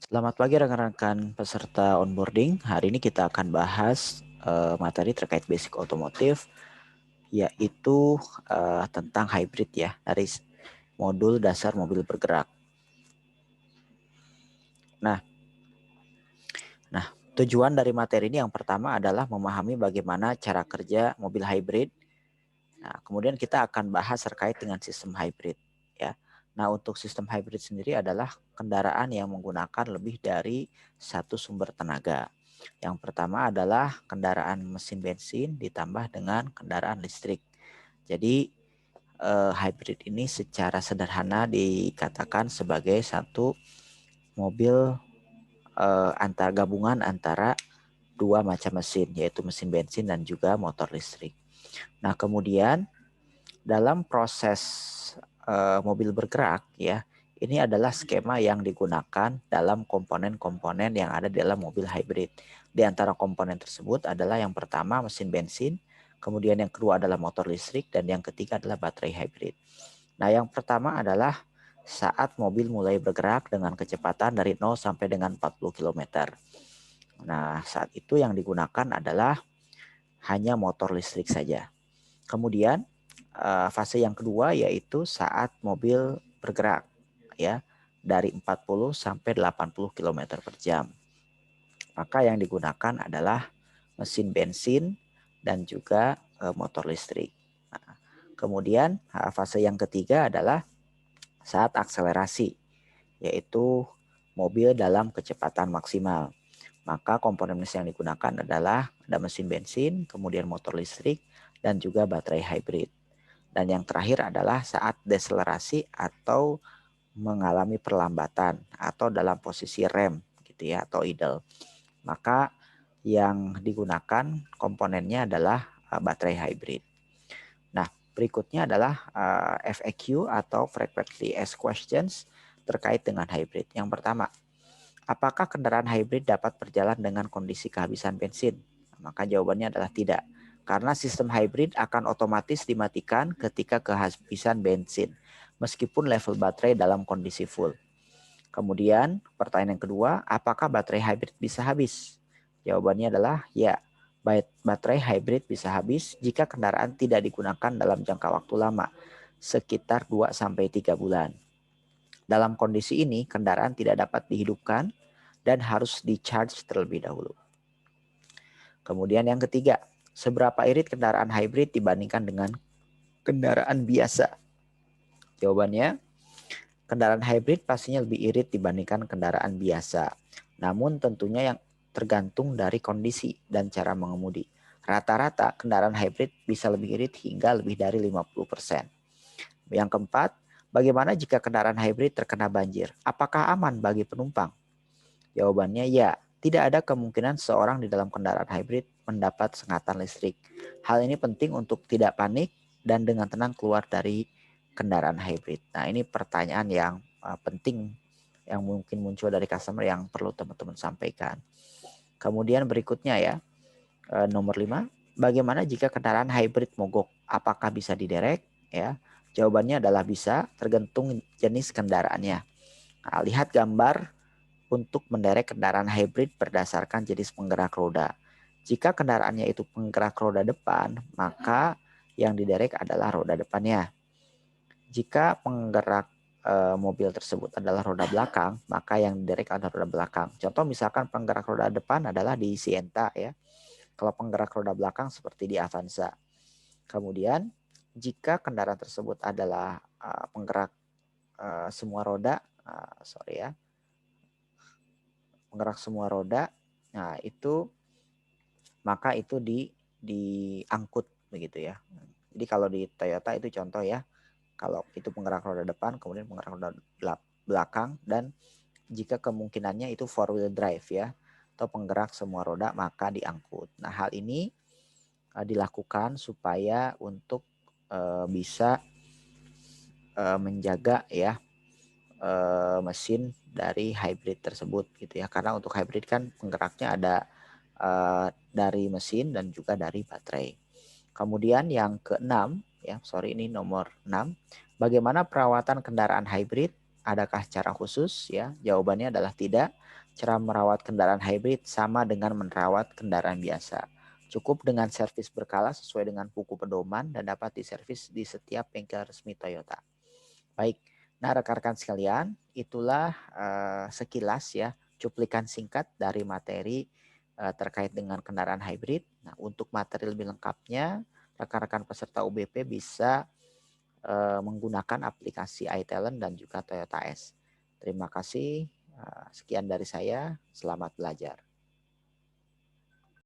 Selamat pagi rekan-rekan peserta onboarding. Hari ini kita akan bahas materi terkait basic otomotif, yaitu tentang hybrid ya, dari modul dasar mobil bergerak. Nah, tujuan dari materi ini yang pertama adalah memahami bagaimana cara kerja mobil hybrid. Nah, kemudian kita akan bahas terkait dengan sistem hybrid ya. Nah, untuk sistem hybrid sendiri adalah kendaraan yang menggunakan lebih dari satu sumber tenaga. Yang pertama adalah kendaraan mesin bensin ditambah dengan kendaraan listrik. Jadi hybrid ini secara sederhana dikatakan sebagai satu mobil antar gabungan antara dua macam mesin, yaitu mesin bensin dan juga motor listrik. Nah, kemudian dalam proses mobil bergerak ya, ini adalah skema yang digunakan dalam komponen-komponen yang ada di dalam mobil hybrid. Di antara komponen tersebut adalah yang pertama mesin bensin, kemudian yang kedua adalah motor listrik, dan yang ketiga adalah baterai hybrid. Nah, yang pertama adalah saat mobil mulai bergerak dengan kecepatan dari 0 sampai dengan 40 km. Nah, saat itu yang digunakan adalah hanya motor listrik saja. Kemudian fase yang kedua yaitu saat mobil bergerak ya dari 40 sampai 80 km per jam. Maka yang digunakan adalah mesin bensin dan juga motor listrik. Nah, kemudian fase yang ketiga adalah saat akselerasi, yaitu mobil dalam kecepatan maksimal. Maka komponen mesin yang digunakan adalah ada mesin bensin, kemudian motor listrik, dan juga baterai hybrid. Dan yang terakhir adalah saat deselerasi atau mengalami perlambatan atau dalam posisi rem gitu ya, atau idle. Maka yang digunakan komponennya adalah baterai hybrid. Nah, berikutnya adalah FAQ atau frequently asked questions terkait dengan hybrid. Yang pertama, apakah kendaraan hybrid dapat berjalan dengan kondisi kehabisan bensin? Maka jawabannya adalah tidak. Karena sistem hybrid akan otomatis dimatikan ketika kehabisan bensin, meskipun level baterai dalam kondisi full. Kemudian pertanyaan yang kedua, apakah baterai hybrid bisa habis? Jawabannya adalah ya. Baterai hybrid bisa habis jika kendaraan tidak digunakan dalam jangka waktu lama, sekitar 2-3 bulan. Dalam kondisi ini, kendaraan tidak dapat dihidupkan dan harus di-charge terlebih dahulu. Kemudian yang ketiga, seberapa irit kendaraan hybrid dibandingkan dengan kendaraan biasa? Jawabannya, kendaraan hybrid pastinya lebih irit dibandingkan kendaraan biasa. Namun tentunya yang tergantung dari kondisi dan cara mengemudi. Rata-rata kendaraan hybrid bisa lebih irit hingga lebih dari 50%. Yang keempat, bagaimana jika kendaraan hybrid terkena banjir? Apakah aman bagi penumpang? Jawabannya ya, tidak ada kemungkinan seorang di dalam kendaraan hybrid mendapat sengatan listrik. Hal ini penting untuk tidak panik dan dengan tenang keluar dari kendaraan hybrid. Nah, ini pertanyaan yang penting yang mungkin muncul dari customer yang perlu teman-teman sampaikan. Kemudian berikutnya ya, nomor 5, bagaimana jika kendaraan hybrid mogok? Apakah bisa diderek? Ya, jawabannya adalah bisa, tergantung jenis kendaraannya. Nah, lihat gambar untuk menderek kendaraan hybrid berdasarkan jenis penggerak roda. Jika kendaraannya itu penggerak roda depan, maka yang diderek adalah roda depannya. Jika penggerak mobil tersebut adalah roda belakang, maka yang diderek adalah roda belakang. Contoh misalkan penggerak roda depan adalah di Sienta ya. Kalau penggerak roda belakang seperti di Avanza. Kemudian jika kendaraan tersebut adalah penggerak semua roda, sorry ya, penggerak semua roda, nah itu maka itu diangkut begitu ya. Jadi kalau di Toyota itu contoh ya, kalau itu penggerak roda depan, kemudian penggerak roda belakang, dan jika kemungkinannya itu four wheel drive ya, atau penggerak semua roda, maka diangkut. Nah, hal ini dilakukan supaya untuk bisa menjaga ya mesin dari hybrid tersebut gitu ya. Karena untuk hybrid kan penggeraknya ada dari mesin dan juga dari baterai. Kemudian yang keenam ya, sorry ini nomor 6. Bagaimana perawatan kendaraan hybrid? adakah cara khusus? Ya, jawabannya adalah tidak. Cara merawat kendaraan hybrid sama dengan merawat kendaraan biasa. Cukup dengan servis berkala sesuai dengan buku pedoman dan dapat diservis di setiap bengkel resmi Toyota. Baik, nah rekan-rekan sekalian, itulah sekilas ya cuplikan singkat dari materi terkait dengan kendaraan hybrid. Nah, untuk materi lebih lengkapnya, rekan-rekan peserta UBP bisa menggunakan aplikasi iTalent dan juga Toyota S. Terima kasih. Sekian dari saya. Selamat belajar.